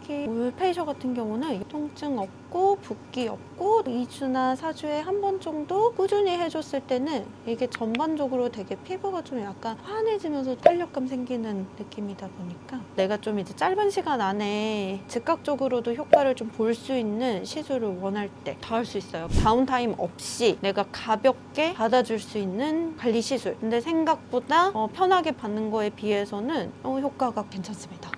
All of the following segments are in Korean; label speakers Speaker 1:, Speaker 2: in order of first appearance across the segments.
Speaker 1: 특히 올 페이셜 같은 경우는 통증 없고 붓기 없고 2주나 4주에 한 번 정도 꾸준히 해줬을 때는 이게 전반적으로 되게 피부가 좀 약간 환해지면서 탄력감 생기는 느낌이다 보니까 내가 좀 이제 짧은 시간 안에 즉각적으로도 효과를 좀 볼 수 있는 시술을 원할 때 다 할 수 있어요. 다운타임 없이 내가 가볍게 받아줄 수 있는 관리 시술. 근데 생각보다 편하게 받는 거에 비해서는 효과가 괜찮습니다.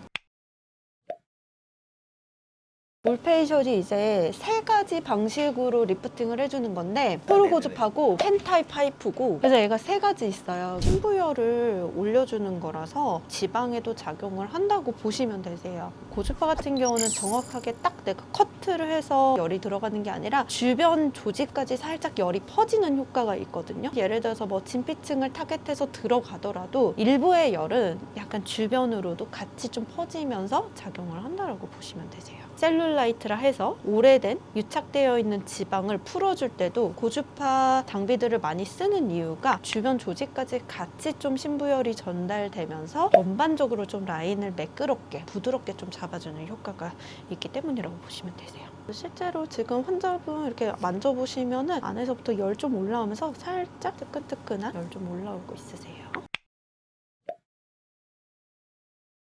Speaker 1: 올 페이셜이 이제 3가지 방식으로 리프팅을 해주는 건데 프로 고주파고 펜타입 파이프고 그래서 얘가 3가지 있어요. 신부열을 올려주는 거라서 지방에도 작용을 한다고 보시면 되세요. 고주파 같은 경우는 정확하게 딱 내가 커트를 해서 열이 들어가는 게 아니라 주변 조직까지 살짝 열이 퍼지는 효과가 있거든요. 예를 들어서 뭐 진피층을 타겟해서 들어가더라도 일부의 열은 약간 주변으로도 같이 좀 퍼지면서 작용을 한다고 보시면 되세요. 셀룰라이트라 해서 오래된 유착되어 있는 지방을 풀어줄 때도 고주파 장비들을 많이 쓰는 이유가 주변 조직까지 같이 좀 신부열이 전달되면서 전반적으로 좀 라인을 매끄럽게 부드럽게 좀 잡아주는 효과가 있기 때문이라고 보시면 되세요. 실제로 지금 환자분 이렇게 만져보시면은 안에서부터 열 좀 올라오면서 살짝 뜨끈뜨끈한 열 좀 올라오고 있으세요.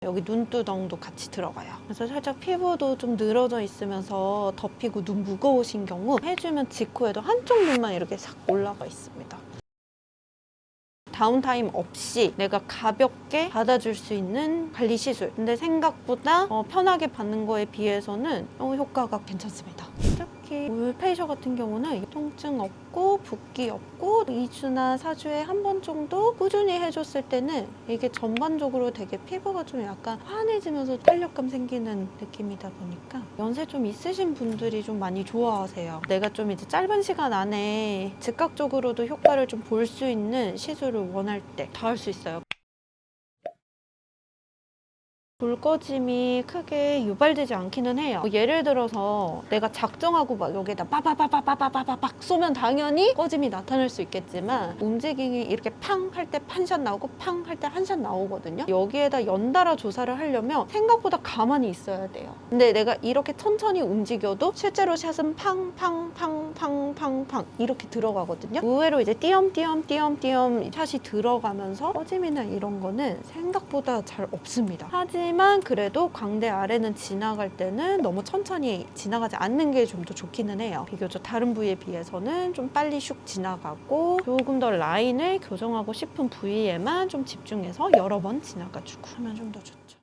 Speaker 1: 여기 눈두덩도 같이 들어가요. 그래서 살짝 피부도 좀 늘어져 있으면서 덮이고 눈 무거우신 경우 해주면 직후에도 한쪽 눈만 이렇게 싹 올라가 있습니다. 다운타임 없이 내가 가볍게 받아줄 수 있는 관리 시술. 근데 생각보다 편하게 받는 거에 비해서는 효과가 괜찮습니다. 특히 올 페이셜 같은 경우는 통증 없고 붓기 없고 2주나 4주에 한 번 정도 꾸준히 해줬을 때는 이게 전반적으로 되게 피부가 좀 약간 환해지면서 탄력감 생기는 느낌이다 보니까 연세 좀 있으신 분들이 좀 많이 좋아하세요. 내가 좀 이제 짧은 시간 안에 즉각적으로도 효과를 좀 볼 수 있는 시술을 원할 때 다 할 수 있어요. 불 꺼짐이 크게 유발되지 않기는 해요. 예를 들어서 내가 작정하고 막 여기에다 빠바바바바바바박 쏘면 당연히 꺼짐이 나타날 수 있겠지만 움직임이 이렇게 팡 할 때 한 샷 나오고 팡 할 때 한 샷 나오거든요. 여기에다 연달아 조사를 하려면 생각보다 가만히 있어야 돼요. 근데 내가 이렇게 천천히 움직여도 실제로 샷은 팡팡팡팡팡팡 이렇게 들어가거든요. 의외로 이제 띄엄띄엄 샷이 들어가면서 꺼짐이나 이런 거는 생각보다 잘 없습니다. 하지만 그래도 광대 아래는 지나갈 때는 너무 천천히 지나가지 않는 게 좀 더 좋기는 해요. 비교적 다른 부위에 비해서는 좀 빨리 슉 지나가고 조금 더 라인을 교정하고 싶은 부위에만 좀 집중해서 여러 번 지나가주고 하면 좀 더 좋죠.